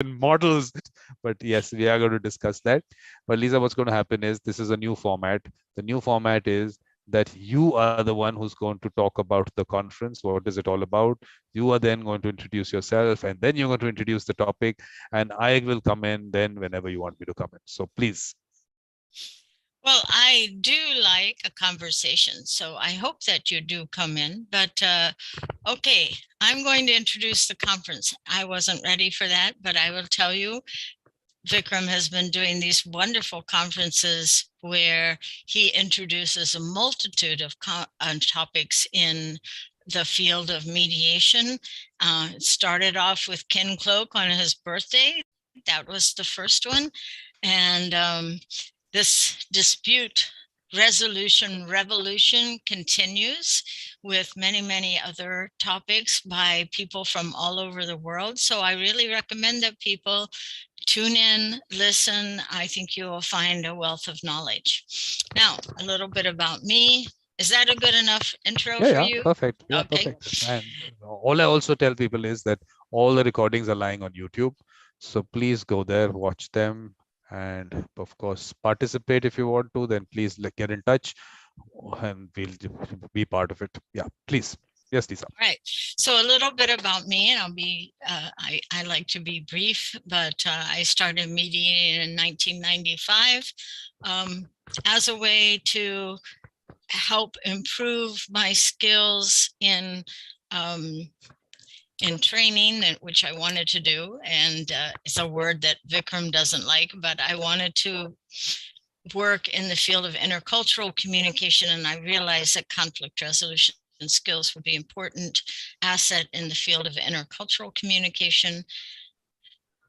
models. But yes, we are going to discuss that. But Lisa, what's going to happen is this is a new format. The new format is that you are the one who's going to talk about the conference. What is it all about? You are then going to introduce yourself, and then you're going to introduce the topic, and I will come in then whenever you want me to come in. So please. Well, I do like a conversation, so I hope that you do come in. But okay, I'm going to introduce the conference. I wasn't ready for that, but I will tell you, Vikram has been doing these wonderful conferences where he introduces a multitude of topics in the field of mediation. It started off with Ken Cloke on his birthday. That was the first one. And this dispute resolution revolution continues with many, many other topics by people from all over the world. So I really recommend that people tune in, listen. I think you will find a wealth of knowledge. Now, a little bit about me. Is that a good enough intro for you? Perfect. Yeah, Okay. perfect. And all I also tell people is that all the recordings are lying on YouTube. So please go there, watch them, and of course, participate if you want to. Then please get in touch and we'll be part of it. Yeah, please. Yes, Lisa. Right. So a little bit about me, and I'll be, I like to be brief, but I started mediating in 1995 as a way to help improve my skills in training, which I wanted to do. And it's a word that Vikram doesn't like, but I wanted to work in the field of intercultural communication. And I realized that conflict resolution skills would be an important asset in the field of intercultural communication.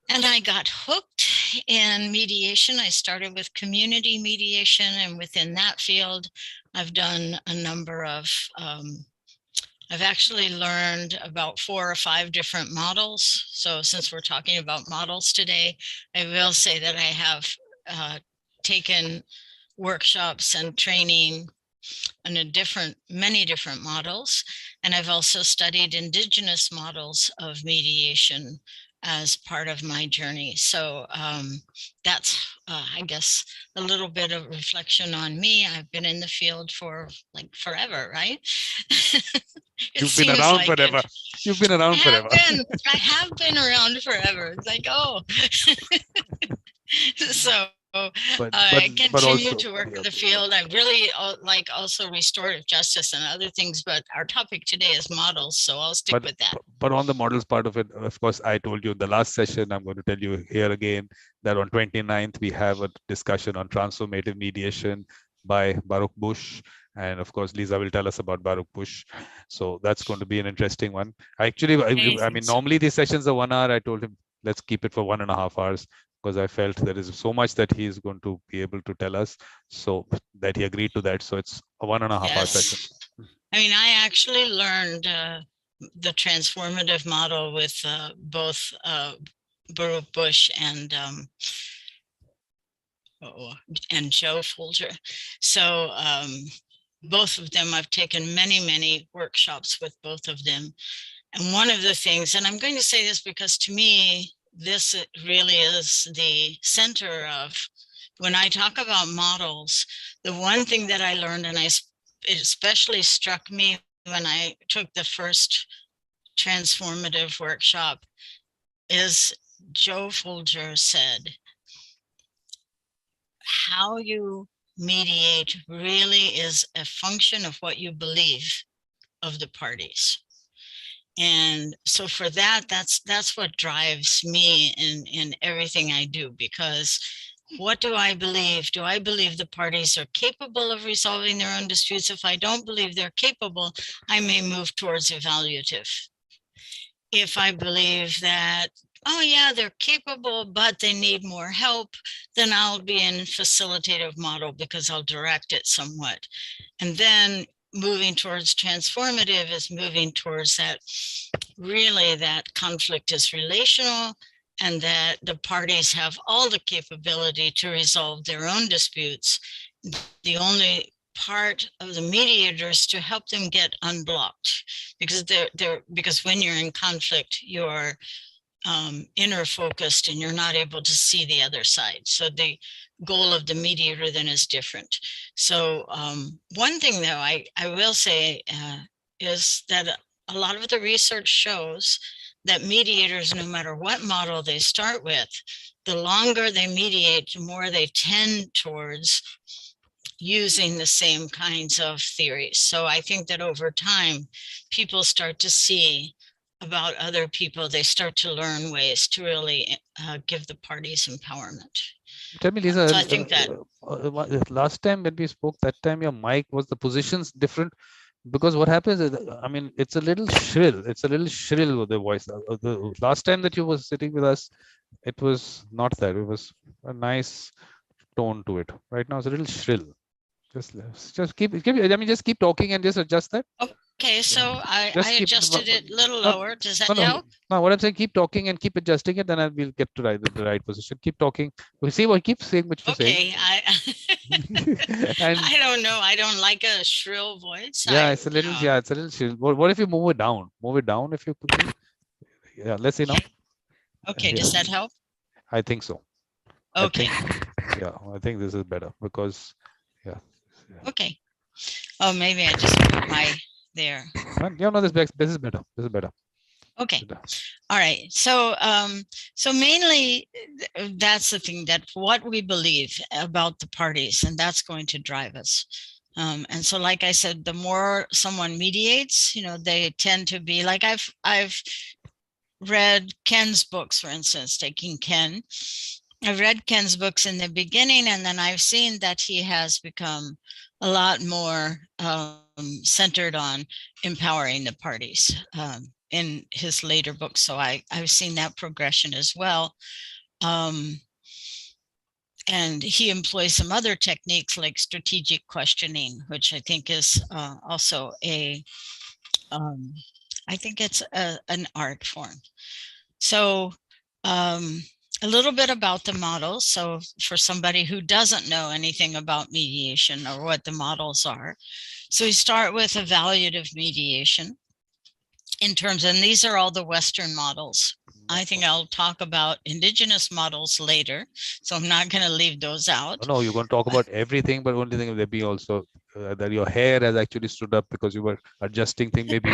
And I got hooked in mediation. I started with community mediation, and within that field, I've done a number of, I've actually learned about 4 or 5 different models. So since we're talking about models today, I will say that I have taken workshops and training in many different models. And I've also studied indigenous models of mediation as part of my journey. So that's, I guess, a little bit of reflection on me. I've been in the field for like forever, right? You've been around forever. You've been around forever. I have been around forever. It's like, oh. So I continue to work in the field. I really like also restorative justice and other things, but our topic today is models, so I'll stick with that. But on the models part of it, of course, I told you in the last session, I'm going to tell you here again that on 29th, we have a discussion on transformative mediation by Baruch Bush. And of course, Lisa will tell us about Baruch Bush. So that's going to be an interesting one. Actually, I mean, normally these sessions are 1 hour. I told him, let's keep it for 1.5 hours, because I felt there is so much that he is going to be able to tell us, so that he agreed to that. So it's a 1.5 hour session. I mean, I actually learned the transformative model with both Baruch Bush and Joe Folger. So both of them, I've taken many, many workshops with both of them. And one of the things, and I'm going to say this because to me, this really is the center of, when I talk about models, the one thing that I learned, and it especially struck me when I took the first transformative workshop, is Joe Folger said, how you mediate really is a function of what you believe of the parties. And so for that's what drives me in everything I do, because what do I believe? Do I believe the parties are capable of resolving their own disputes? If I don't believe they're capable, I may move towards evaluative. If I believe that, oh yeah, they're capable, but they need more help, then I'll be in facilitative model because I'll direct it somewhat. And then moving towards transformative is moving towards that, really, that conflict is relational and that the parties have all the capability to resolve their own disputes. The only part of the mediator is to help them get unblocked, because because when you're in conflict, you're inner focused and you're not able to see the other side. So the goal of the mediator then is different. So one thing though, I will say is that a lot of the research shows that mediators, no matter what model they start with, the longer they mediate, the more they tend towards using the same kinds of theories. So I think that over time, people start to see about other people. They start to learn ways to really give the parties empowerment. Tell me, Lisa, So I think that last time when we spoke, that time your mic was the positions different, because what happens is, I mean, it's a little shrill. It's a little shrill with the voice. The last time that you were sitting with us, it was not that. It was a nice tone to it. Right now, it's a little shrill. Just keep. I mean, just keep talking and just adjust that. Okay, so I adjusted it a little no, lower. Does that help? No, what I'm saying, keep talking and keep adjusting it, then we'll get to the right position. Keep talking. We'll see what keep saying what you're saying. I don't know. I don't like a shrill voice. Yeah, it's a little shrill. What if you move it down? Move it down if you could. Yeah, let's see now. Okay, does that help? I think so. Okay. I think this is better because Okay. Oh, maybe I just put my there. Yeah, no, this is better. This is better. Okay. All right. So so mainly that's the thing, that what we believe about the parties, and that's going to drive us. And so, like I said, the more someone mediates, you know, they tend to be like, I've read Ken's books, for instance, taking Ken. I've read Ken's books in the beginning, and then I've seen that he has become a lot more centered on empowering the parties in his later books. So I've seen that progression as well. And he employs some other techniques like strategic questioning, which I think is also I think it's an art form. So a little bit about the models. So for somebody who doesn't know anything about mediation or what the models are, so we start with evaluative mediation in terms, and these are all the Western models. I think I'll talk about indigenous models later, so I'm not going to leave those out. No, you're going to talk about everything, but only thing will be also that your hair has actually stood up because you were adjusting thing. Maybe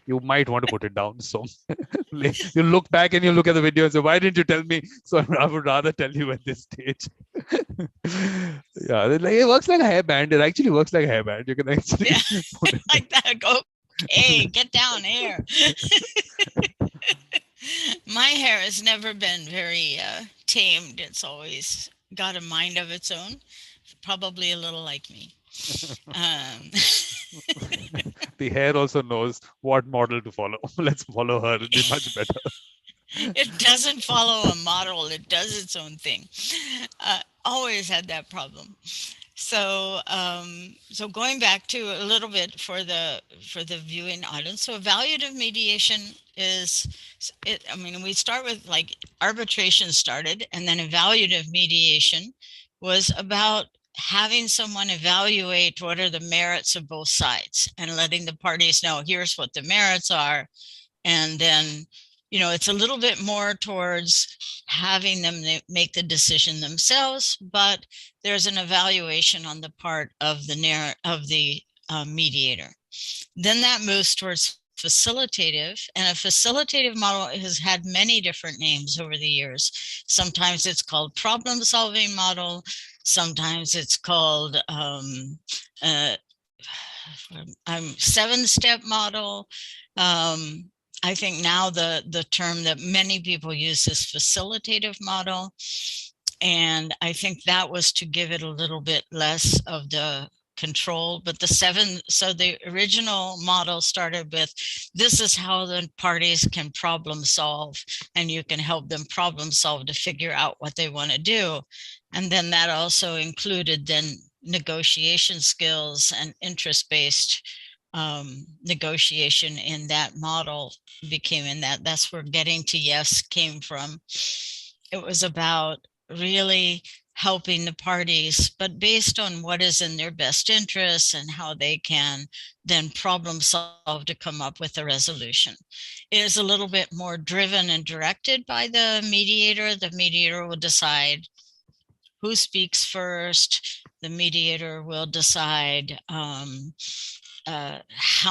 you might want to put it down. So you look back and you look at the video and say, why didn't you tell me? So I would rather tell you at this stage. Yeah, it works like a hairband. It actually works like a hairband. You can actually put it like that. Okay, get down here. My hair has never been very tamed. It's always got a mind of its own. Probably a little like me. The hair also knows what model to follow. Let's follow her. It'll be much better. It doesn't follow a model. It does its own thing. Always had that problem. So so going back to a little bit for the viewing audience. So evaluative mediation is I mean, we start with like arbitration started, and then evaluative mediation was about having someone evaluate what are the merits of both sides and letting the parties know here's what the merits are. And then, you know, it's a little bit more towards having them make the decision themselves, but there's an evaluation on the part of the mediator. Then that moves towards facilitative, and a facilitative model has had many different names over the years. Sometimes it's called problem-solving model. Sometimes it's called seven-step model. I think now the term that many people use is facilitative model. And I think that was to give it a little bit less of the control. But so the original model started with, this is how the parties can problem solve, and you can help them problem solve to figure out what they want to do. And then that also included then negotiation skills and interest-based negotiation in that model became in that. That's where getting to yes came from. It was about really helping the parties, but based on what is in their best interests and how they can then problem solve to come up with a resolution. It is a little bit more driven and directed by the mediator. The mediator will decide who speaks first. The mediator will decide how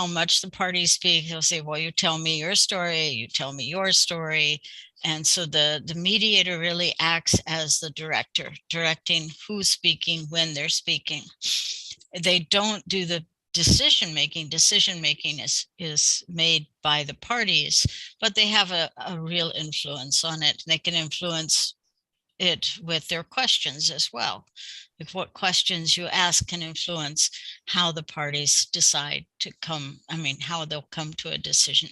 much the parties speak. They'll say, well, you tell me your story, you tell me your story. And so the mediator really acts as the director, directing who's speaking, when they're speaking. They don't do the decision making. Decision making is made by the parties, but they have a real influence on it. They can influence it with their questions as well. If what questions you ask can influence how the parties decide to come, how they'll come to a decision.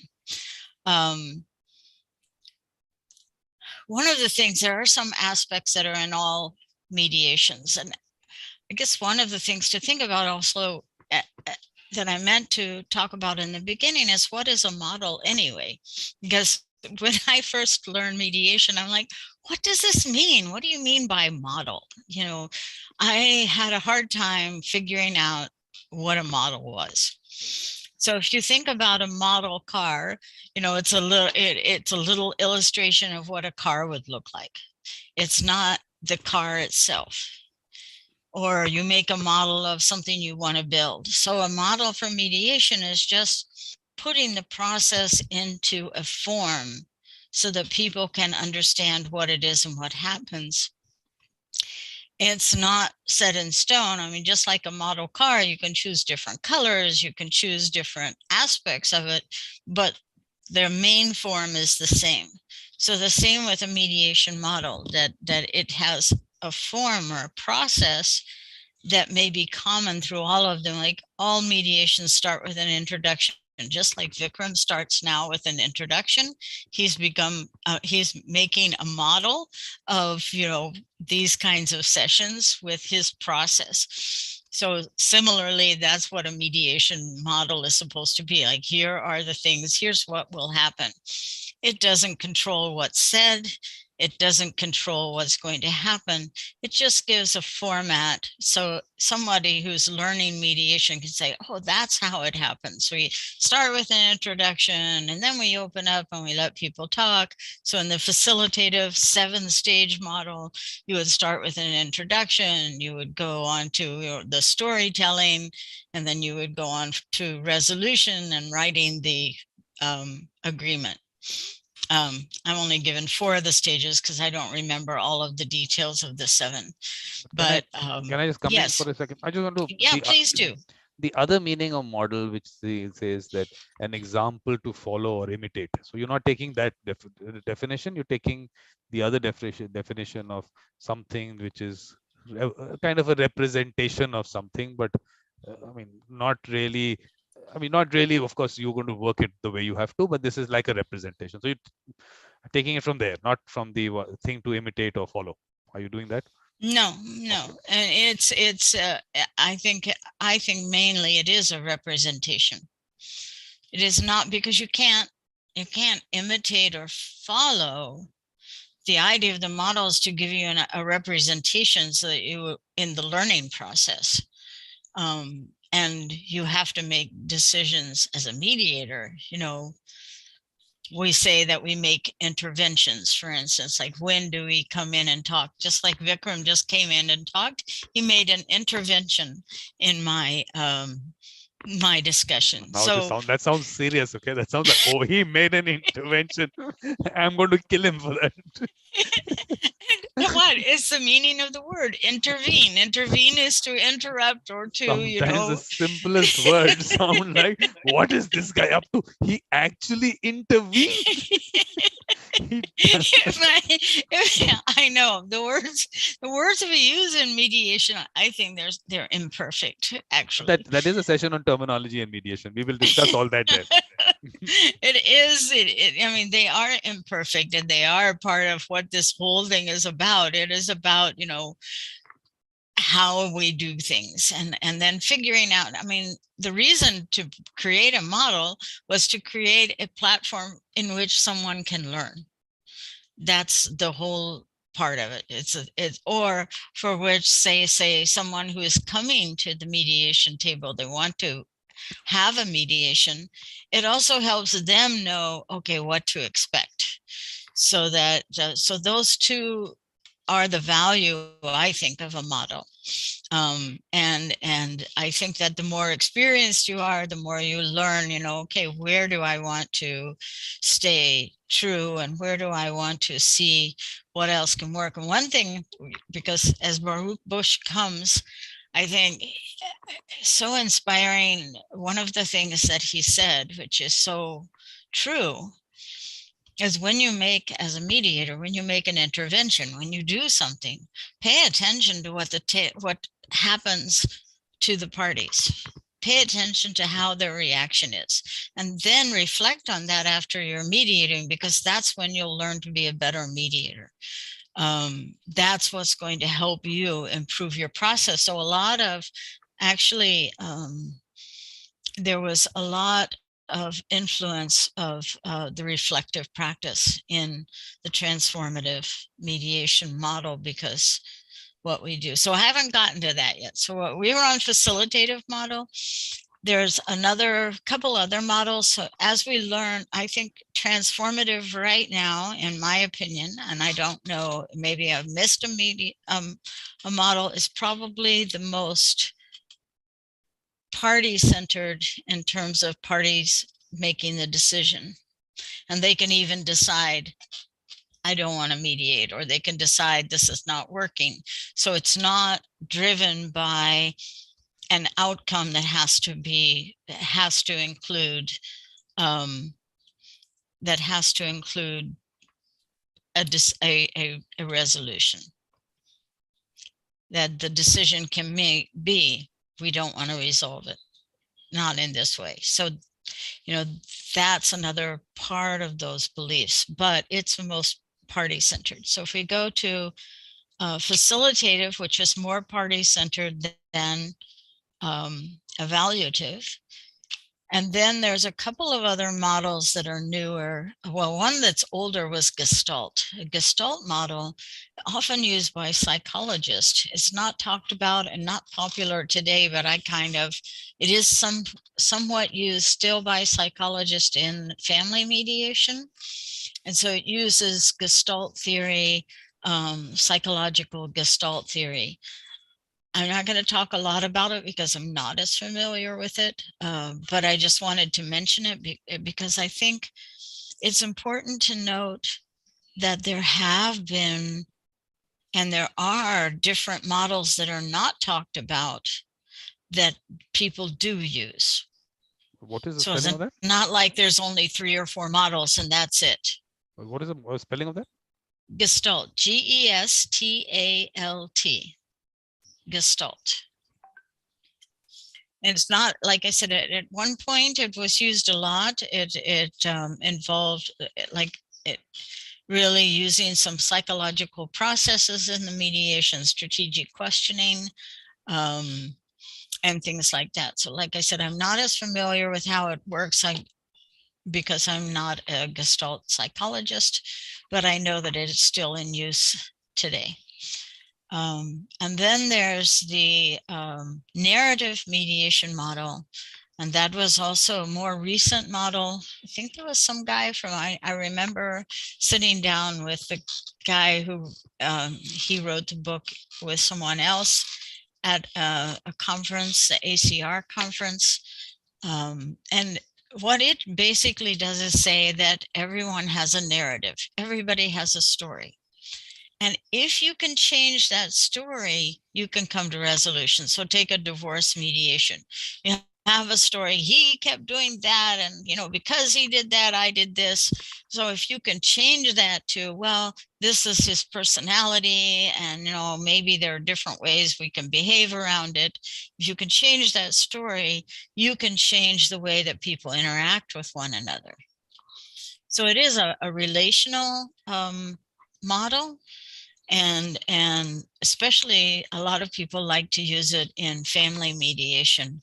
One of the things, there are some aspects that are in all mediations. And I guess one of the things to think about also that I meant to talk about in the beginning is, what is a model anyway? Because when I first learned mediation, I'm like, what does this mean? What do you mean by model? I had a hard time figuring out what a model was. So if you think about a model car, it's a little illustration of what a car would look like. It's not the car itself. Or you make a model of something you want to build. So a model for mediation is just putting the process into a form so that people can understand what it is and what happens. It's not set in stone. Just like a model car, you can choose different colors, you can choose different aspects of it, but their main form is the same. So the same with a mediation model, that it has a form or a process that may be common through all of them. Like all mediations start with an introduction. Just like Vikram starts now with an introduction, he's making a model of, these kinds of sessions with his process. So similarly, that's what a mediation model is supposed to be. Like, here are the things, here's what will happen. It doesn't control what's said. It doesn't control what's going to happen. It just gives a format. So somebody who's learning mediation can say, oh, that's how it happens. We start with an introduction, and then we open up and we let people talk. So in the facilitative 7-stage model, you would start with an introduction, you would go on to the storytelling, and then you would go on to resolution and writing the agreement. I'm only given 4 of the stages because I don't remember all of the details of the 7. But can I just come in for a second? I just want to. Yeah, please do. The other meaning of model, which says that an example to follow or imitate. So you're not taking that definition. You're taking the other definition of something which is kind of a representation of something, but not really. Not really. Of course, you're going to work it the way you have to, but this is like a representation. So you're taking it from there, not from the thing to imitate or follow. Are you doing that? No. And it's I think mainly it is a representation. It is not, because you can't imitate or follow. The idea of the model is to give you a representation so that you, in the learning process, and you have to make decisions as a mediator. We say that we make interventions, for instance, like, when do we come in and talk? Just like Vikram just came in and talked, he made an intervention in my my discussion. Now that sounds serious. Okay, that sounds like, oh, he made an intervention. I'm going to kill him for that. What is the meaning of the word intervene? Intervene is to interrupt or to, Sometimes the simplest words sound like, what is this guy up to? He actually intervened. I know the words we use in mediation, I think they're imperfect, actually. That is a session on terminology and mediation. We will discuss all that there. It is. They are imperfect, and they are part of what this whole thing is about. It is about, how we do things, and then figuring out, the reason to create a model was to create a platform in which someone can learn. That's the whole part of it. Or for which say someone who is coming to the mediation table, they want to have a mediation, it also helps them know, okay, what to expect. So that, so those two are the value, I think, of a model. And I think that the more experienced you are, the more you learn, you know, okay, where do I want to stay true and where do I want to see what else can work? And one thing, because as Baruch Bush comes, I think so inspiring, one of the things that he said, which is so true, is when you make, as a mediator, when you make an intervention, when you do something, pay attention to what happens to the parties. Pay attention to how their reaction is, and then reflect on that after you're mediating, because that's when you'll learn to be a better mediator. That's what's going to help you improve your process. So a lot of, actually, there was a lot of influence of the reflective practice in the transformative mediation model, because what we do. So I haven't gotten to that yet. So we were on facilitative model. There's another couple other models. So as we learn, I think transformative right now, in my opinion, and I don't know, maybe I've missed a model, is probably the most party-centered in terms of parties making the decision. And they can even decide, I don't want to mediate, or they can decide this is not working. So it's not driven by an outcome that has to include a resolution. That the decision can be, we don't want to resolve it, not in this way. So, you know, that's another part of those beliefs, but it's the most party-centered. So if we go to facilitative, which is more party-centered than evaluative. And then there's a couple of other models that are newer. Well, one that's older was Gestalt. A Gestalt model, often used by psychologists. It's not talked about and not popular today, but it is somewhat used still by psychologists in family mediation. And so it uses Gestalt theory, psychological Gestalt theory. I'm not going to talk a lot about it because I'm not as familiar with it, but I just wanted to mention it because I think it's important to note that there have been and there are different models that are not talked about that people do use. What is the So spelling of that? Not like there's only 3 or 4 models and that's it. What is the spelling of that? Gestalt, Gestalt. Gestalt. And it's not, like I said, at one point it was used a lot. It involved really using some psychological processes in the mediation, strategic questioning, and things like that. So like I said, I'm not as familiar with how it works because I'm not a Gestalt psychologist, but I know that it is still in use today. And then there's the narrative mediation model. And that was also a more recent model. I think there was some guy I remember sitting down with the guy who he wrote the book with someone else at a conference, the ACR conference. And what it basically does is say that everyone has a narrative. Everybody has a story. And if you can change that story, you can come to resolution. So take a divorce mediation. You have a story, he kept doing that, and because he did that, I did this. So if you can change that to, well, this is his personality, and maybe there are different ways we can behave around it. If you can change that story, you can change the way that people interact with one another. So it is a relational model. And especially a lot of people like to use it in family mediation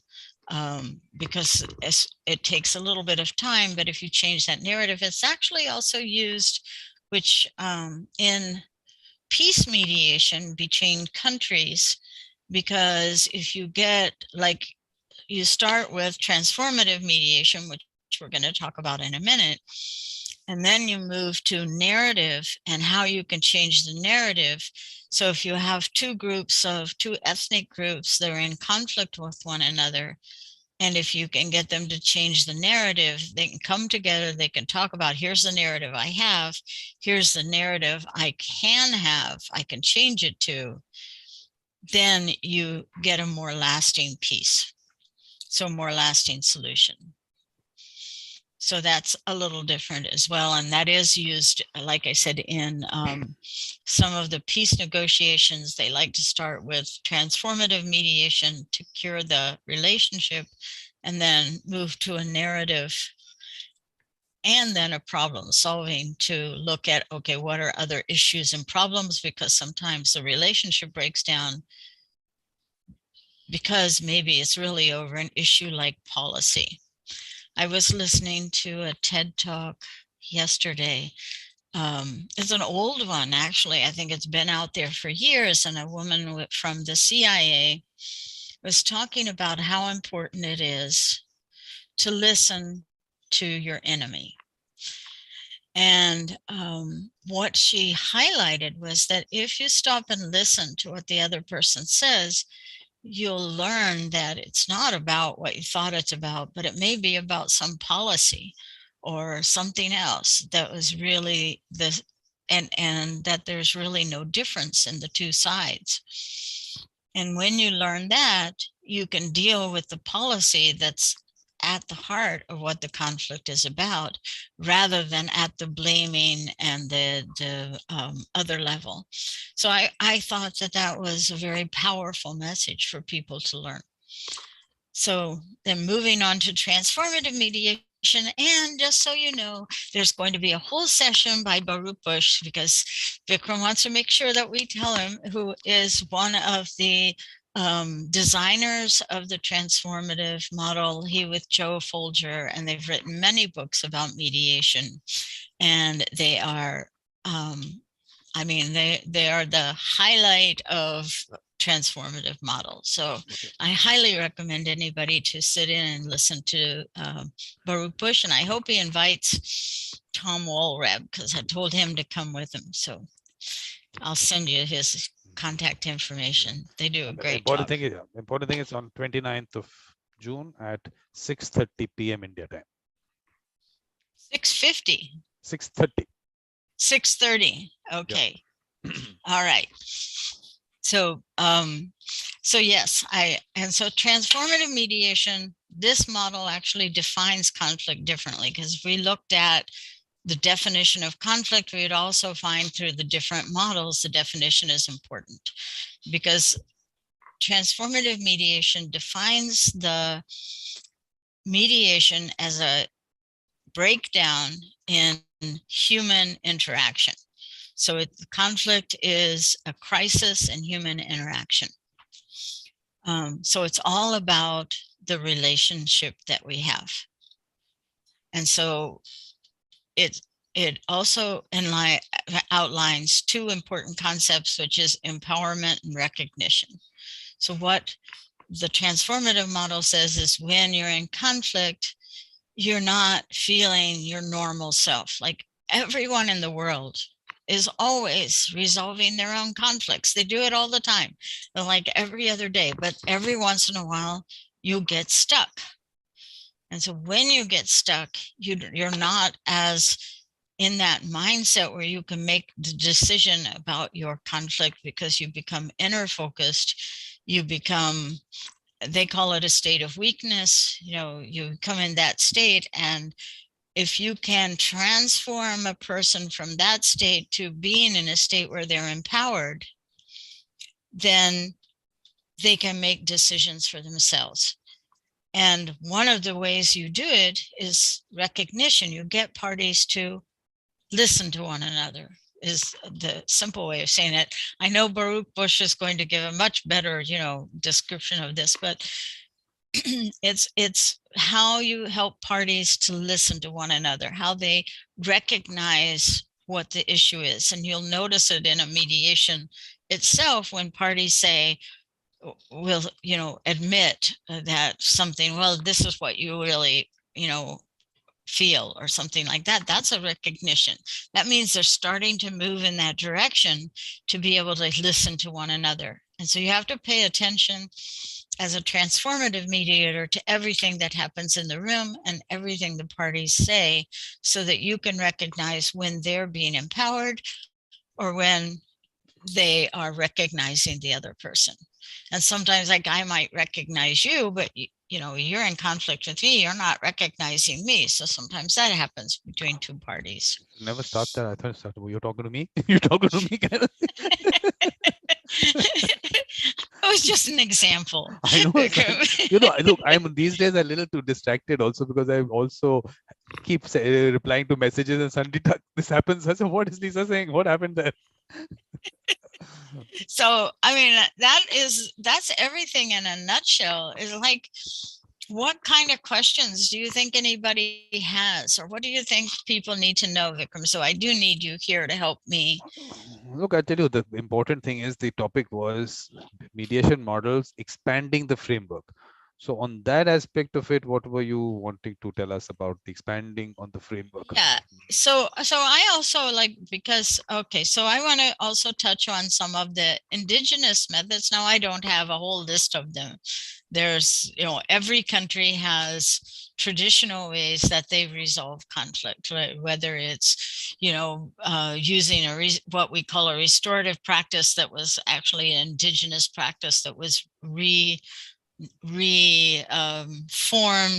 because it takes a little bit of time, but if you change that narrative, it's actually also used, which in peace mediation between countries, because if you get, like, you start with transformative mediation, which we're going to talk about in a minute, and then you move to narrative and how you can change the narrative. So if you have two ethnic groups that are in conflict with one another, and if you can get them to change the narrative, they can come together, they can talk about, here's the narrative I have, here's the narrative I can have, I can change it to, then you get a more lasting peace. So a more lasting solution. So that's a little different as well. And that is used, like I said, in some of the peace negotiations. They like to start with transformative mediation to cure the relationship, and then move to a narrative, and then a problem solving to look at, okay, what are other issues and problems? Because sometimes the relationship breaks down because maybe it's really over an issue like policy. I was listening to a TED Talk yesterday. It's an old one, actually. I think it's been out there for years. And a woman from the CIA was talking about how important it is to listen to your enemy. And what she highlighted was that if you stop and listen to what the other person says, you'll learn that it's not about what you thought it's about, but it may be about some policy or something else that was really and that there's really no difference in the two sides. And when you learn that, you can deal with the policy that's at the heart of what the conflict is about, rather than at the blaming and the other level. So I thought that was a very powerful message for people to learn. So then moving on to transformative mediation. And just so you know, there's going to be a whole session by Baruch Bush, because Vikram wants to make sure that we tell him, who is one of the designers of the transformative model, he with Joe Folger, and they've written many books about mediation. And they are, I mean, they are the highlight of transformative model. So I highly recommend anybody to sit in and listen to Baruch Bush, and I hope he invites Tom Walrab, because I told him to come with him. So I'll send you his contact information. They do a great job. Important thing is on 29th of June at 6:30 p.m. India time. 6:50. 6:30. 6:30. Okay. Yeah. All right. So, so yes, so transformative mediation, this model actually defines conflict differently, because if we looked at the definition of conflict, we would also find through the different models, the definition is important, because transformative mediation defines the mediation as a breakdown in human interaction. So conflict is a crisis in human interaction. So it's all about the relationship that we have. And so it also outlines two important concepts, which is empowerment and recognition. So what the transformative model says is, when you're in conflict, you're not feeling your normal self. Like, everyone in the world is always resolving their own conflicts. They do it all the time, like every other day, but every once in a while you get stuck. And so when you get stuck, you're not as in that mindset where you can make the decision about your conflict, because you become inner focused. You become, they call it a state of weakness. You come in that state, and if you can transform a person from that state to being in a state where they're empowered, then they can make decisions for themselves. And one of the ways you do it is recognition. You get parties to listen to one another, is the simple way of saying it. I know Baruch Bush is going to give a much better, description of this, but it's how you help parties to listen to one another, how they recognize what the issue is. And you'll notice it in a mediation itself when parties say, will, admit that something, well, this is what you really, feel, or something like that. That's a recognition. That means they're starting to move in that direction to be able to listen to one another. And so you have to pay attention as a transformative mediator to everything that happens in the room and everything the parties say, so that you can recognize when they're being empowered or when they are recognizing the other person. And sometimes, like, I might recognize you, but you're in conflict with me, you're not recognizing me. So sometimes that happens between two parties. Never start that. I thought start. You're talking to me. You're talking to me. It was just an example. I know. Look, I'm these days a little too distracted also, because I also keep replying to messages, and suddenly this happens. I said, what is Lisa saying? What happened there? So, I mean, that's everything in a nutshell. Is like, what kind of questions do you think anybody has, or what do you think people need to know, Vikram? So I do need you here to help me. Look, I tell you, the important thing is the topic was mediation models, expanding the framework. So on that aspect of it, what were you wanting to tell us about the expanding on the framework? Yeah. So I also so I want to also touch on some of the indigenous methods. Now, I don't have a whole list of them. There's, every country has traditional ways that they resolve conflict, right? Whether it's, using what we call a restorative practice that was actually an indigenous practice that was reformed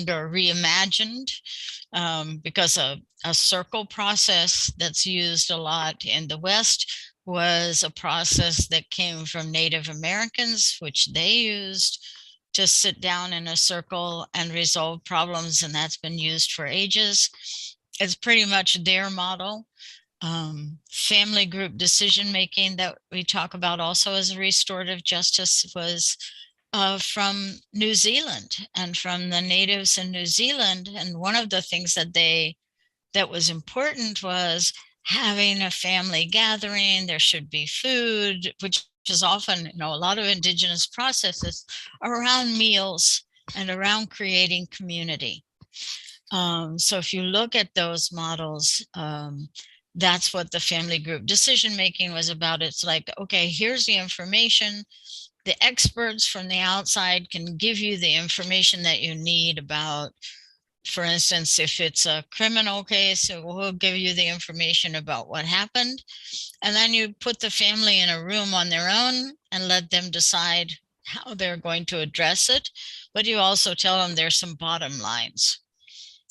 or reimagined, because a circle process that's used a lot in the West was a process that came from Native Americans, which they used to sit down in a circle and resolve problems, and that's been used for ages. It's pretty much their model. Family group decision making that we talk about also as a restorative justice was from New Zealand and from the natives in New Zealand. And one of the things that was important was having a family gathering. There should be food, which is often, a lot of indigenous processes around meals and around creating community. So if you look at those models, that's what the family group decision making was about. It's like, okay, here's the information. The experts from the outside can give you the information that you need about, for instance, if it's a criminal case, we'll give you the information about what happened. And then you put the family in a room on their own and let them decide how they're going to address it. But you also tell them there's some bottom lines.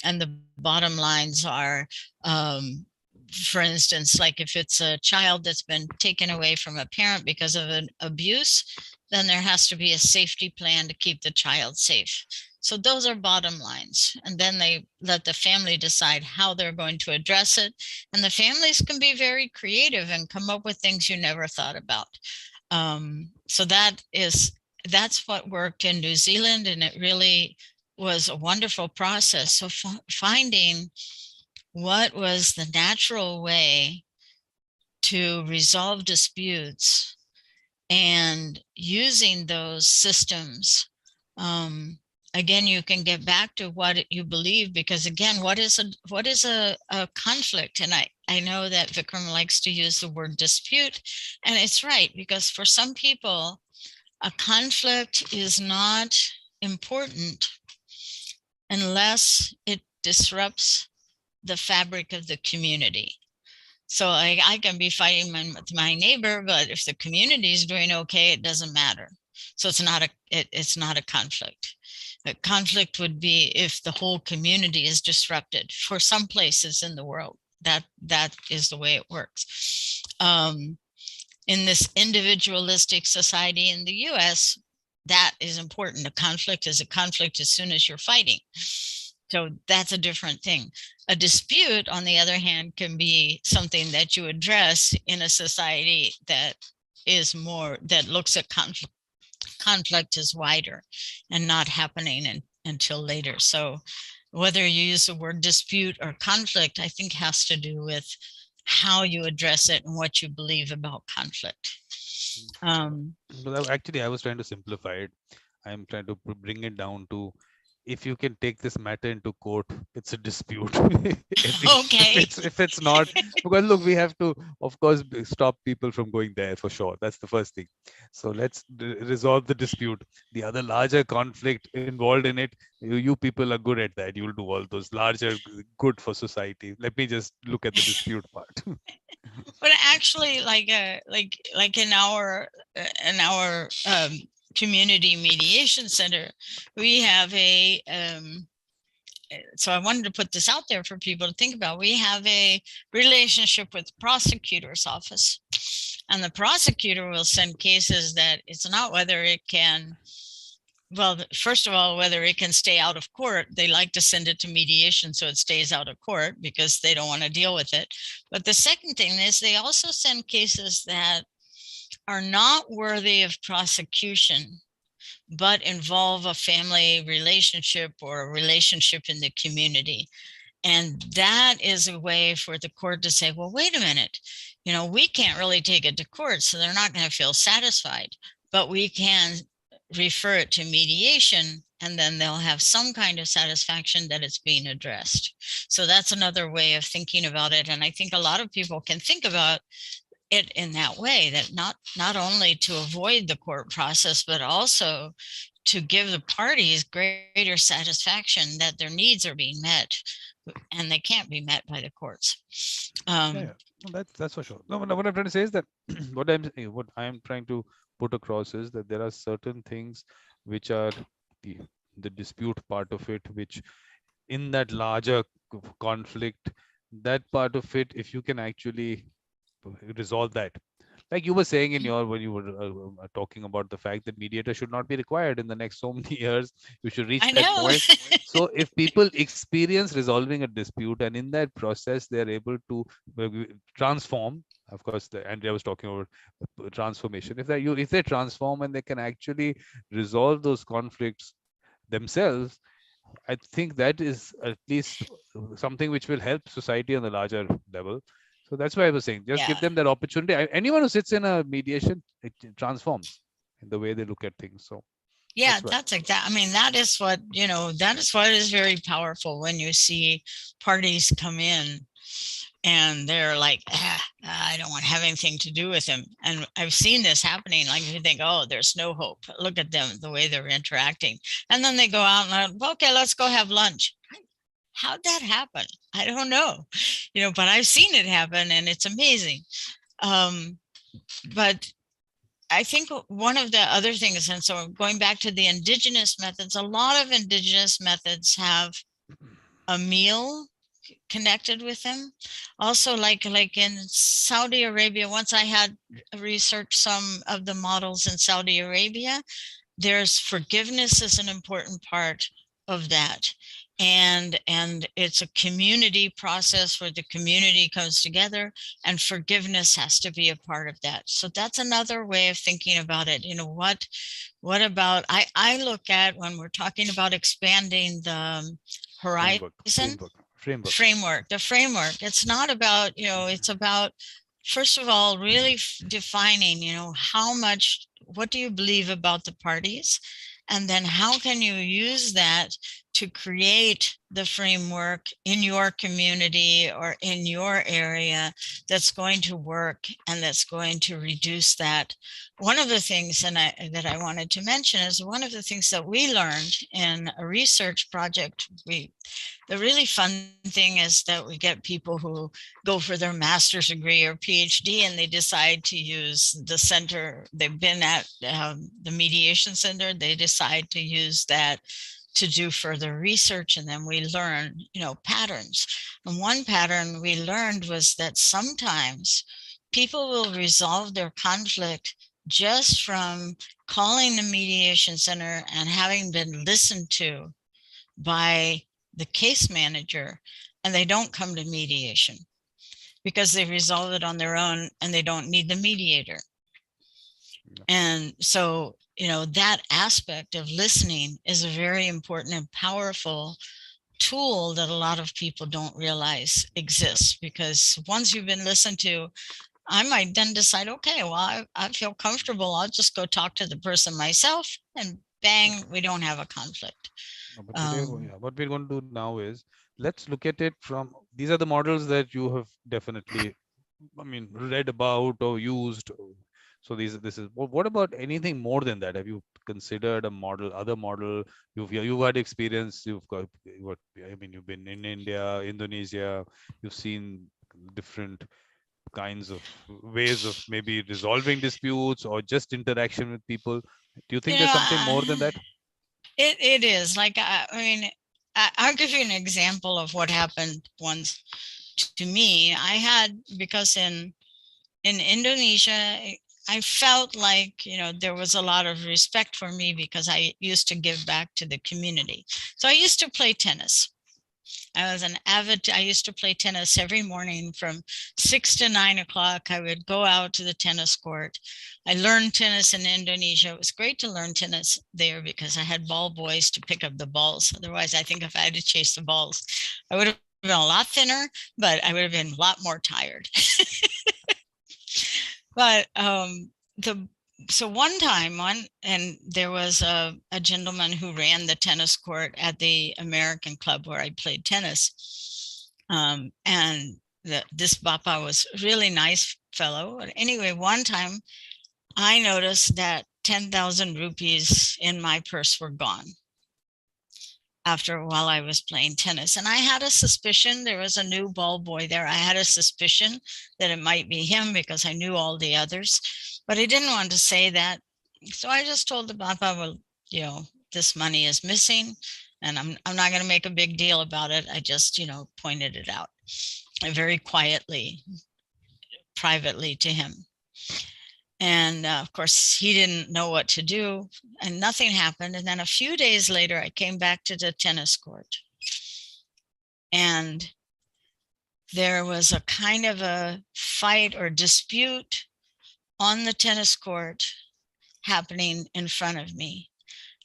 And the bottom lines are, for instance, like if it's a child that's been taken away from a parent because of an abuse, then there has to be a safety plan to keep the child safe. So those are bottom lines. And then they let the family decide how they're going to address it. And the families can be very creative and come up with things you never thought about. So that's what worked in New Zealand, and it really was a wonderful process. So finding what was the natural way to resolve disputes and using those systems. Again, you can get back to what you believe, because again, what is a conflict? And I know that Vikram likes to use the word dispute, and it's right, because for some people, a conflict is not important unless it disrupts the fabric of the community. So I can be fighting with my neighbor, but if the community is doing okay, it doesn't matter. So it's not a conflict. A conflict would be if the whole community is disrupted. For some places in the world, that is the way it works. In this individualistic society in the US, that is important. A conflict is a conflict as soon as you're fighting. So that's a different thing. A dispute, on the other hand, can be something that you address in a society that looks at conflict as wider and not happening until later. So whether you use the word dispute or conflict, I think has to do with how you address it and what you believe about conflict. Well, actually, I was trying to simplify it. I'm trying to bring it down to, if you can take this matter into court, it's a dispute. Okay. If it's not, because look, we have to, of course, stop people from going there for sure. That's the first thing. So let's resolve the dispute. The other larger conflict involved in it, you people are good at that. You'll do all those larger good for society. Let me just look at the dispute part. But actually, like in our community mediation center, we have a so I wanted to put this out there for people to think about. We have a relationship with the prosecutor's office, and the prosecutor will send cases that it's not whether it can, well, first of all, whether it can stay out of court. They like to send it to mediation so it stays out of court because they don't want to deal with it. But the second thing is they also send cases that are not worthy of prosecution, but involve a family relationship or a relationship in the community. And that is a way for the court to say, well, wait a minute, we can't really take it to court, so they're not going to feel satisfied, but we can refer it to mediation, and then they'll have some kind of satisfaction that it's being addressed. So that's another way of thinking about it. And I think a lot of people can think about it in that way, that not only to avoid the court process, but also to give the parties greater satisfaction that their needs are being met, and they can't be met by the courts. Yeah, that's for sure. No, what I'm trying to say is that what I'm trying to put across is that there are certain things which are the dispute part of it, which in that larger conflict, that part of it, if you can actually resolve that, like you were saying in your, when you were talking about the fact that mediator should not be required in the next so many years, you should reach I that know. point. So if people experience resolving a dispute, and in that process they're able to transform, of course, Andrea was talking about transformation. If they transform and they can actually resolve those conflicts themselves, I think that is at least something which will help society on the larger level. So that's why I was saying, just give them that opportunity. Anyone who sits in a mediation, it transforms in the way they look at things. So yeah, that's exactly. I mean, that is what is very powerful when you see parties come in and they're like, I don't want to have anything to do with him. And I've seen this happening. Like, you think, oh, there's no hope. Look at them, the way they're interacting. And then they go out and, okay, let's go have lunch. How'd that happen? I don't know, but I've seen it happen, and it's amazing. But I think one of the other things, and so going back to the indigenous methods, a lot of indigenous methods have a meal connected with them. Also, like in Saudi Arabia, once I had researched some of the models in Saudi Arabia, there's forgiveness is an important part of that. And it's a community process where the community comes together, and forgiveness has to be a part of that. So that's another way of thinking about it. What about, I look at, when we're talking about expanding the horizon, the framework, it's not about, it's about, first of all, really defining, what do you believe about the parties? And then how can you use that to create the framework in your community or in your area that's going to work and that's going to reduce that. One of the things that I wanted to mention is one of the things that we learned in a research project. The really fun thing is that we get people who go for their master's degree or PhD, and they decide to use the center. They've been at the mediation center. They decide to use that to do further research, and then we learn, patterns. And one pattern we learned was that sometimes people will resolve their conflict just from calling the mediation center and having been listened to by the case manager, and they don't come to mediation because they resolve it on their own and they don't need the mediator. And so, that aspect of listening is a very important and powerful tool that a lot of people don't realize exists, because once you've been listened to, I might then decide, okay, well, I feel comfortable. I'll just go talk to the person myself, and bang, we don't have a conflict. No, but today, what we're going to do now is, let's look at it from, these are the models that you have definitely, I mean, read about or used. So this is, what about anything more than that? Have you considered a model, other model? You've had experience. You've got what, I mean, you've been in India, Indonesia. You've seen different kinds of ways of maybe resolving disputes or just interaction with people. Do you think there's something more than that? It is like, I mean, I'll give you an example of what happened once to me. I had, because in Indonesia, I felt like, there was a lot of respect for me because I used to give back to the community. So I used to play tennis. I used to play tennis every morning from 6 to 9 o'clock. I would go out to the tennis court. I learned tennis in Indonesia. It was great to learn tennis there because I had ball boys to pick up the balls. Otherwise, I think if I had to chase the balls, I would have been a lot thinner, but I would have been a lot more tired. But so one time, and there was a gentleman who ran the tennis court at the American club where I played tennis. And this Bapa was a really nice fellow. But anyway, one time I noticed that 10,000 rupees in my purse were gone while I was playing tennis. And I had a suspicion, there was a new ball boy there. I had a suspicion that it might be him because I knew all the others, but I didn't want to say that. So I just told the Baba, well, this money is missing, and I'm not going to make a big deal about it. I just, pointed it out very quietly, privately to him. And of course, he didn't know what to do, and nothing happened. And then a few days later, I came back to the tennis court, and there was a kind of a fight or dispute on the tennis court happening in front of me.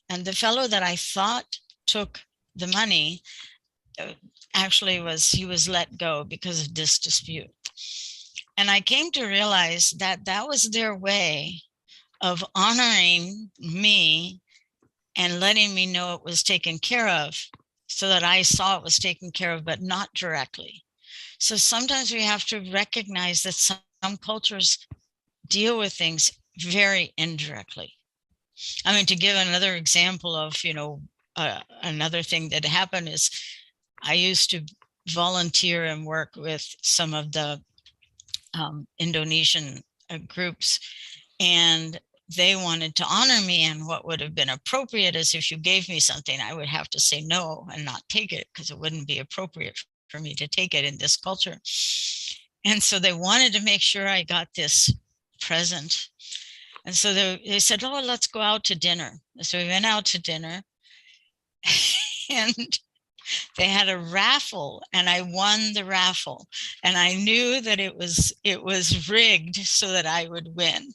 And the fellow that I thought took the money actually he was let go because of this dispute. And I came to realize that that was their way of honoring me and letting me know it was taken care of, so that I saw it was taken care of, but not directly. So sometimes we have to recognize that some cultures deal with things very indirectly. I mean, to give another example of, another thing that happened is I used to volunteer and work with some of the Indonesian groups, and they wanted to honor me. And what would have been appropriate is, if you gave me something, I would have to say no and not take it, because it wouldn't be appropriate for me to take it in this culture. And so they wanted to make sure I got this present. And so they said, oh, let's go out to dinner. So we went out to dinner, and they had a raffle, and I won the raffle. And I knew that it was rigged so that I would win.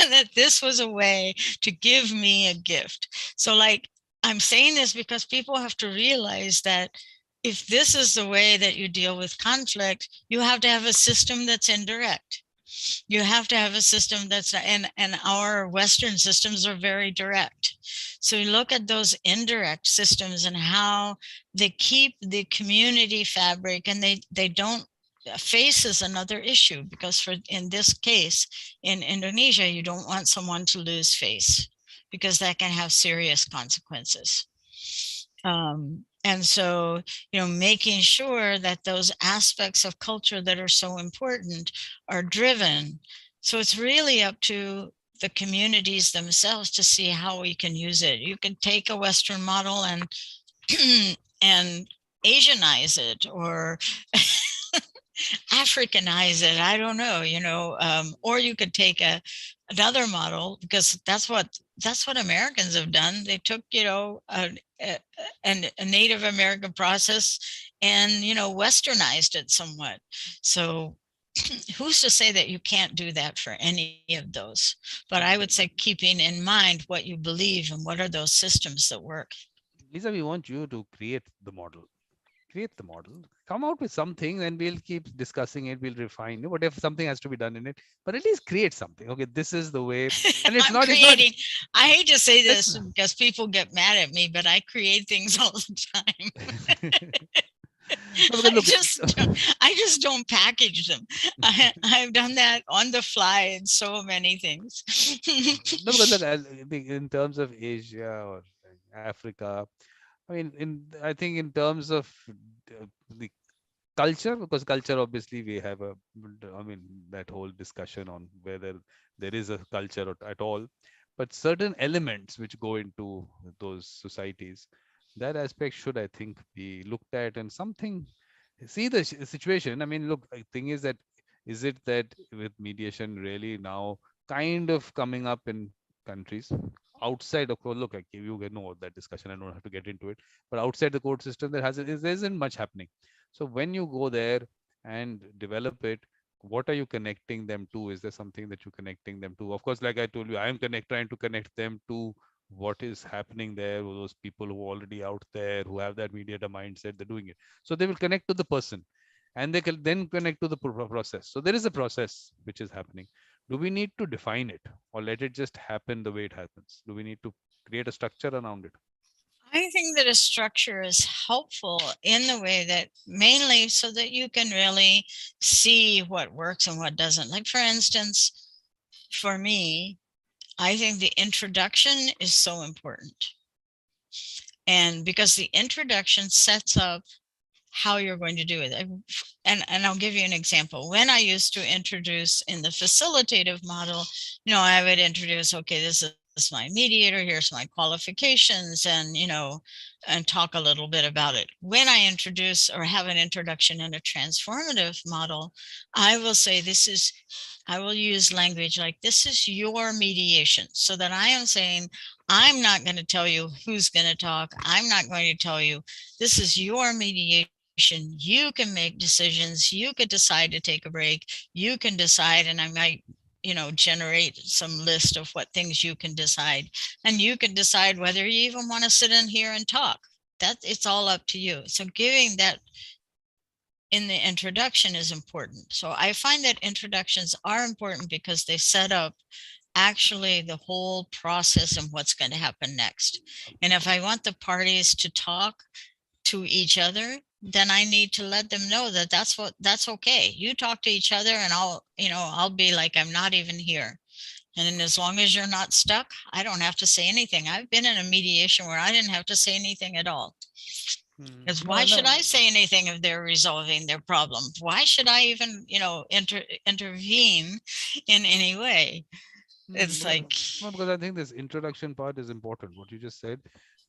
And that this was a way to give me a gift. So, like, I'm saying this because people have to realize that if this is the way that you deal with conflict, you have to have a system that's indirect. You have to have a system that's, and our Western systems are very direct. So you look at those indirect systems and how they keep the community fabric, and they don't. Face is another issue, because in this case, in Indonesia, you don't want someone to lose face, because that can have serious consequences. And so, making sure that those aspects of culture that are so important are driven. So it's really up to the communities themselves to see how we can use it. You can take a Western model and Asianize it, or Africanize it. I don't know, or you could take another model, because that's what Americans have done. They took, a Native American process and, Westernized it somewhat. So who's to say that you can't do that for any of those? But I would say keeping in mind what you believe and what are those systems that work. Lisa, we want you to create the model. Create the model. Come out with something, and we'll keep discussing it. We'll refine it. What if something has to be done in it? But at least create something. Okay, this is the way. And it's I'm not. It's not. creating. I hate to say Let's. this because people get mad at me, but I create things all the time. No, because look. I just don't package them. I've done that on the fly in so many things. No, because look, I think in terms of Asia or Africa, I mean, I think in terms of the culture, because culture, obviously we have a, I mean, that whole discussion on whether there is a culture at all, but certain elements which go into those societies, that aspect should, I think, be looked at, and something, see the situation. I mean, look, the thing is that, is it that with mediation really now kind of coming up in countries outside of court? Look, like you know that discussion, I don't have to get into it, but outside the court system there isn't much happening. So when you go there and develop it, what are you connecting them to? Is there something that you're connecting them to? Of course, like I told you, I am trying to connect them to what is happening there, with those people who are already out there, who have that mediator mindset, they're doing it. So they will connect to the person, and they can then connect to the process. So there is a process which is happening. Do we need to define it, or let it just happen the way it happens? Do we need to create a structure around it? I think that a structure is helpful in the way that mainly so that you can really see what works and what doesn't. Like, for instance, for me, I think the introduction is so important. And because the introduction sets up how you're going to do it. And I'll give you an example. When I used to introduce in the facilitative model, I would introduce, okay, this is my mediator, here's my qualifications, and talk a little bit about it. When I introduce or have an introduction in a transformative model, I will say I will use language like, this is your mediation, so that I am saying, I'm not going to tell you who's going to talk. I'm not going to tell you, this is your mediation. You can make decisions. You could decide to take a break. You can decide, and I might, generate some list of what things you can decide. And you can decide whether you even want to sit in here and talk. That it's all up to you. So giving that in the introduction is important. So I find that introductions are important because they set up actually the whole process and what's going to happen next. And if I want the parties to talk to each other, then I need to let them know that that's okay. You talk to each other, and I'll be like, I'm not even here. And as long as you're not stuck, I don't have to say anything. I've been in a mediation where I didn't have to say anything at all. Because No, why should no. I say anything if they're resolving their problem? Why should I even, intervene in any way? It's Because, like, no, because I think this introduction part is important. What you just said,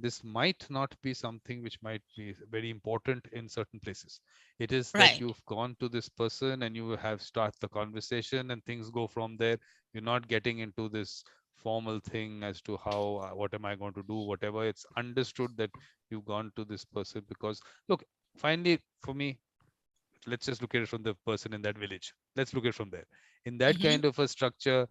this might not be something which might be very important in certain places. It is that right. you've gone to this person and you have start the conversation and things go from there. You're not getting into this formal thing as to how, what am I going to do, whatever. It's understood that you've gone to this person because, look, finally, for me, let's just look at it from the person in that village. Let's look at it from there. In that Mhm. kind of a structure,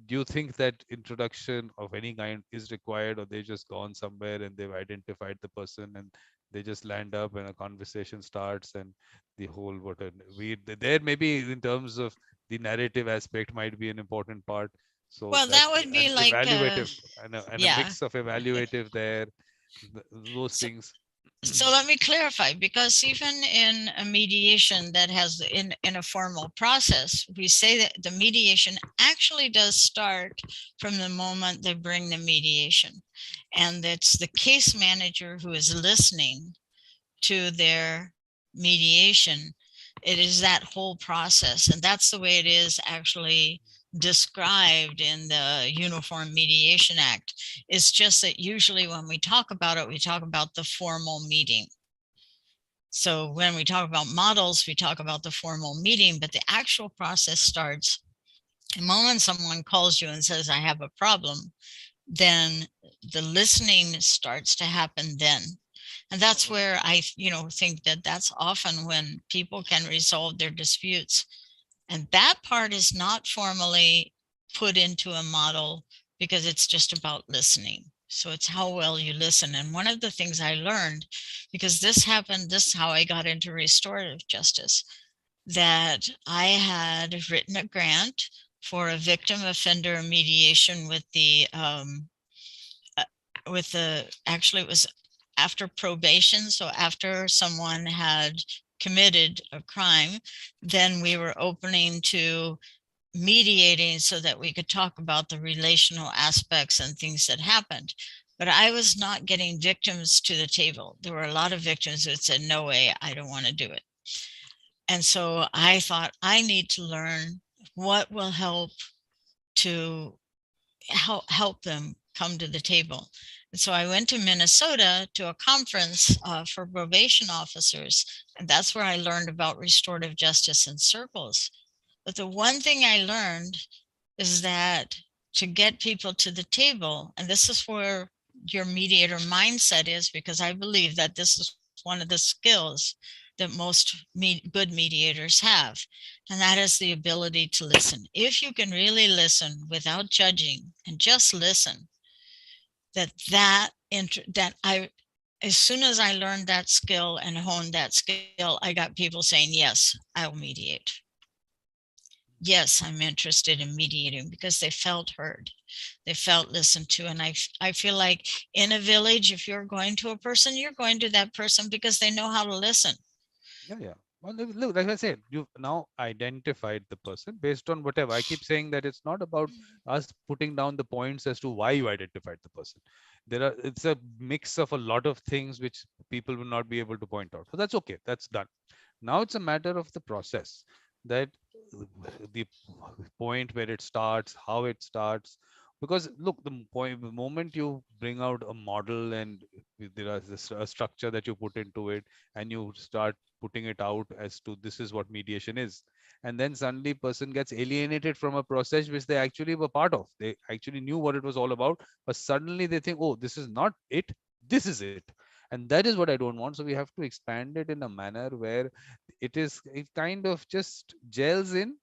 do you think that introduction of any kind is required, or they just gone somewhere and they've identified the person and they just land up and a conversation starts and the whole what a, we there maybe in terms of the narrative aspect might be an important part. So Well, that that would be an like, evaluative and a yeah. mix of evaluative there, those So, things. so let me clarify, because even in a mediation that has in a formal process, we say that the mediation actually does start from the moment they bring the mediation. And it's the case manager who is listening to their mediation. It is that whole process. And that's the way it is actually described in the Uniform Mediation Act. It's just that usually when we talk about it, we talk about the formal meeting. So when we talk about models, we talk about the formal meeting, but the actual process starts the moment someone calls you and says, I have a problem, then the listening starts to happen then. And that's where I, think that that's often when people can resolve their disputes. And that part is not formally put into a model because it's just about listening. So it's how well you listen. And one of the things I learned, because this happened, this is how I got into restorative justice, that I had written a grant for a victim offender mediation with the, actually it was after probation. So after someone had committed a crime, then we were opening to mediating so that we could talk about the relational aspects and things that happened. But I was not getting victims to the table. There were a lot of victims that said, no way, I don't want to do it. And so I thought, I need to learn what will help to help them come to the table. And so I went to Minnesota to a conference for probation officers, and that's where I learned about restorative justice in circles. But the one thing I learned is that to get people to the table, and this is where your mediator mindset is, because I believe that this is one of the skills that most good mediators have, and that is the ability to listen. If you can really listen without judging and just listen, as soon as I learned that skill and honed that skill, I got people saying, yes, I'll mediate. Yes, I'm interested in mediating, because they felt heard, they felt listened to. And I feel like in a village, if you're going to a person, you're going to that person because they know how to listen. Yeah, yeah. Well, look, like I said, you've now identified the person based on whatever. I keep saying that it's not about us putting down the points as to why you identified the person. It's a mix of a lot of things which people will not be able to point out. So that's okay. That's done. Now it's a matter of the process, that the point where it starts, how it starts. Because look, the moment you bring out a model and there is a structure that you put into it, and you start putting it out as to this is what mediation is, and then suddenly person gets alienated from a process which they actually were part of. They actually knew what it was all about, but suddenly they think, oh, this is not it, this is it. And that is what I don't want. So we have to expand it in a manner where it kind of just gels in.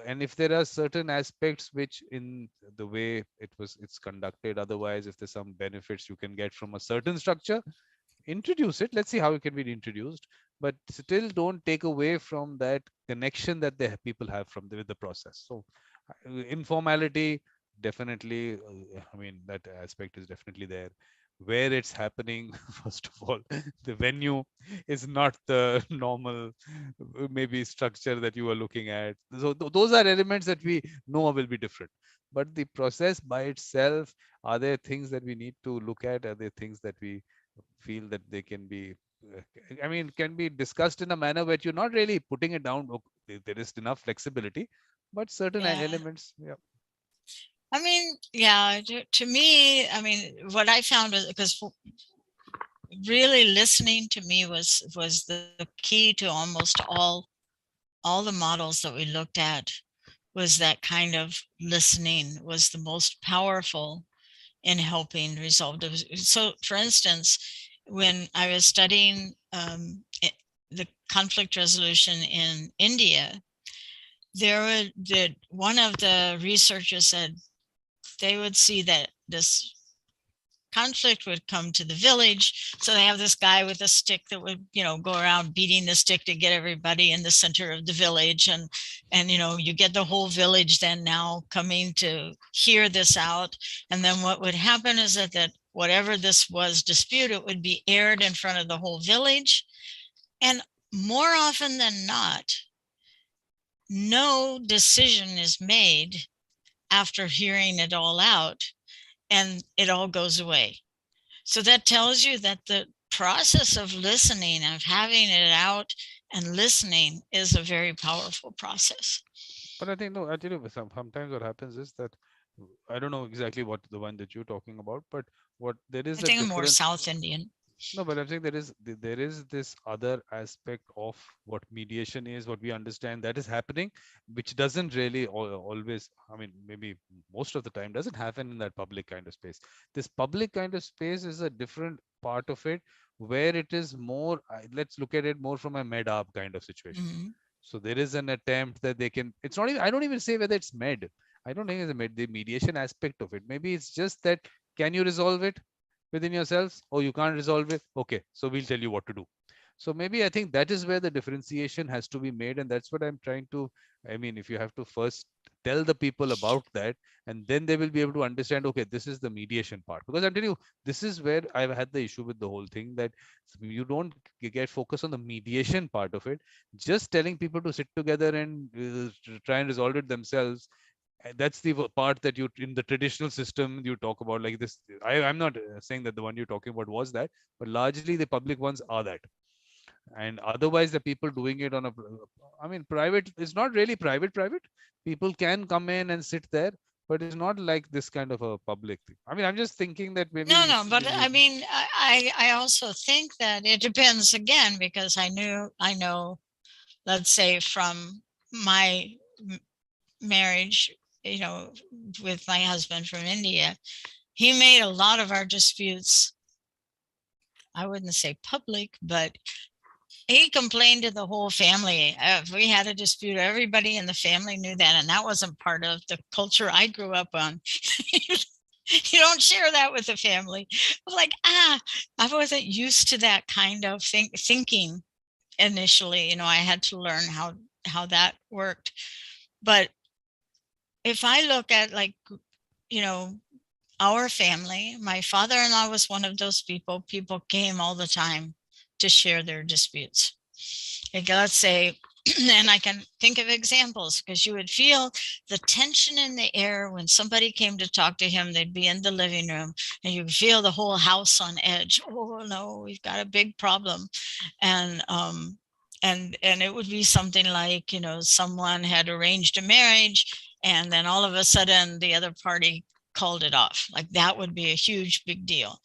And if there are certain aspects which in the way it's conducted, otherwise if there's some benefits you can get from a certain structure, introduce it. Let's see how it can be introduced, but still don't take away from that connection that people have with the process. So informality, definitely, I mean, that aspect is definitely there. Where it's happening, first of all, the venue is not the normal maybe structure that you are looking at. So those are elements that we know will be different. But the process by itself, are there things that we need to look at? Are there things that we feel that they can be I mean, can be discussed in a manner where you're not really putting it down? There is enough flexibility, but certain Yeah. elements, yeah. I mean, yeah, to me, I mean, what I found was, because really listening to me was the key to almost all the models that we looked at, was that kind of listening was the most powerful in helping resolve those. So for instance, when I was studying the conflict resolution in India, one of the researchers said they would see that this conflict would come to the village. So they have this guy with a stick that would, go around beating the stick to get everybody in the center of the village. And, you get the whole village then now coming to hear this out. And then what would happen is that whatever this was dispute, it would be aired in front of the whole village. And more often than not, no decision is made after hearing it all out, and it all goes away. So that tells you that the process of listening, of having it out and listening, is a very powerful process. But I think, no, I tell you, sometimes what happens is that I don't know exactly what the one that you're talking about, but what there I is a think I'm more difference. South Indian. No, but I'm saying there is this other aspect of what mediation is, what we understand that is happening, which doesn't really always, I mean, maybe most of the time doesn't happen in that public kind of space. This public kind of space is a different part of it, where it is more, let's look at it more from a med up kind of situation. Mm-hmm. So there is an attempt that they can, it's not even, I don't even say whether it's med. I don't think it's a med, the mediation aspect of it. Maybe it's just that Can you resolve it within yourselves? Oh, you can't resolve it? Okay, so we'll tell you what to do. So maybe I think that is where the differentiation has to be made, and that's what I'm trying to. I mean, if you have to first tell the people about that, and then they will be able to understand, okay, this is the mediation part. Because I'm telling you, this is where I've had the issue with the whole thing, that you don't get focused on the mediation part of it. Just telling people to sit together and try and resolve it themselves, that's the part that you, in the traditional system, you talk about like this. I'm not saying that the one you're talking about was that, but largely the public ones are that. And otherwise the people doing it on a, I mean, private is not really private. People can come in and sit there, but it's not like this kind of a public thing. I mean, I'm just thinking that maybe No, but I mean, I also think that it depends again, because I know, let's say from my marriage, with my husband from India, he made a lot of our disputes, I wouldn't say public, but he complained to the whole family. If we had a dispute, everybody in the family knew that, and that wasn't part of the culture I grew up on. You don't share that with the family. Like, I wasn't used to that kind of thinking initially. I had to learn how that worked. But if I look at, like, our family, my father-in-law was one of those people. People came all the time to share their disputes. Like, let's say, and I can think of examples, because you would feel the tension in the air when somebody came to talk to him. They'd be in the living room and you feel the whole house on edge. Oh no, we've got a big problem. And it would be something like, someone had arranged a marriage, and then all of a sudden the other party called it off. Like, that would be a huge big deal.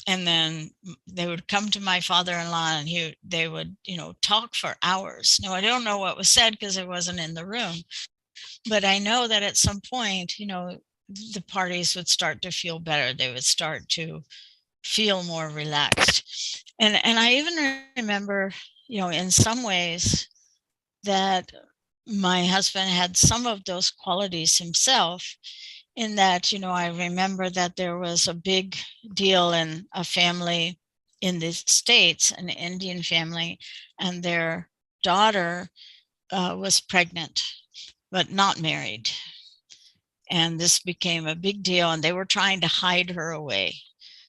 And then they would come to my father-in-law and they would, talk for hours. Now, I don't know what was said because I wasn't in the room, but I know that at some point, the parties would start to feel better. They would start to feel more relaxed. And I even remember, in some ways, that my husband had some of those qualities himself, in that, I remember that there was a big deal in a family in the States, an Indian family, and their daughter was pregnant, but not married. And this became a big deal, and they were trying to hide her away.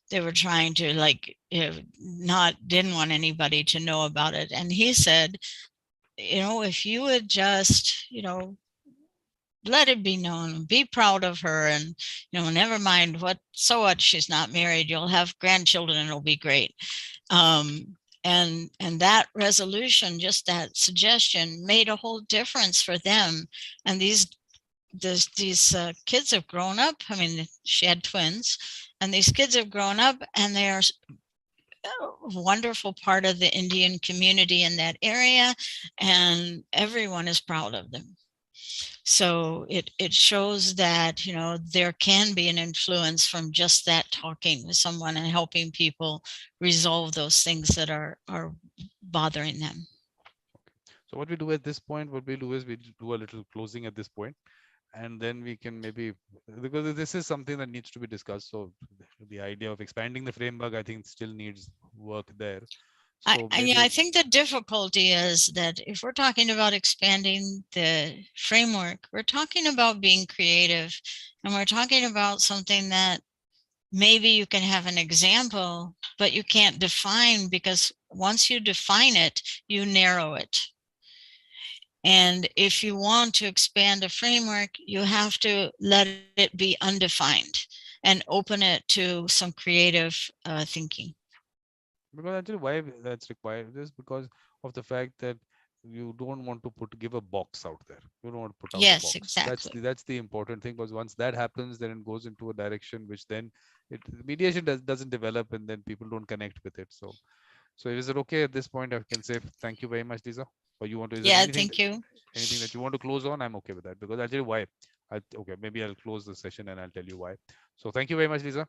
They were trying to, like, didn't want anybody to know about it. And he said, if you would just, let it be known, be proud of her, and never mind what she's not married, you'll have grandchildren and it'll be great. And that resolution, just that suggestion, made a whole difference for them. And these kids have grown up. I mean, she had twins, and these kids have grown up, and they are a wonderful part of the Indian community in that area, and everyone is proud of them. So it shows that, there can be an influence from just that talking with someone and helping people resolve those things that are bothering them. So what we do at this point, what we do is we do a little closing at this point, and then we can maybe, because this is something that needs to be discussed. So the idea of expanding the framework, I think, still needs work there. So I think the difficulty is that if we're talking about expanding the framework, we're talking about being creative, and we're talking about something that maybe you can have an example, but you can't define, because once you define it, you narrow it. And if you want to expand a framework, you have to let it be undefined and open it to some creative thinking. Because actually, why that's required is because of the fact that you don't want to give a box out there. You don't want to put out a Yes, box. exactly. That's the important thing, because once that happens, then it goes into a direction which then mediation doesn't develop, and then people don't connect with it. So is it okay at this point? I can say thank you very much, Lisa. Or you want to? Is there Yeah, thank you. anything that you want to close on? I'm okay with that, because I'll tell you why. Okay, maybe I'll close the session and I'll tell you why. So thank you very much, Lisa.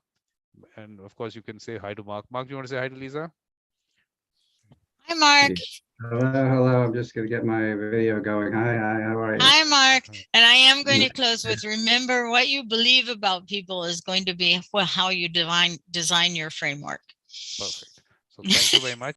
And of course, you can say hi to Mark. Mark, do you want to say hi to Lisa? Hi, Mark. Hello. I'm just going to get my video going. Hi, how are you? Hi, Mark. And I am going to close with, remember, what you believe about people is going to be how you design your framework. Perfect. So thank you very much.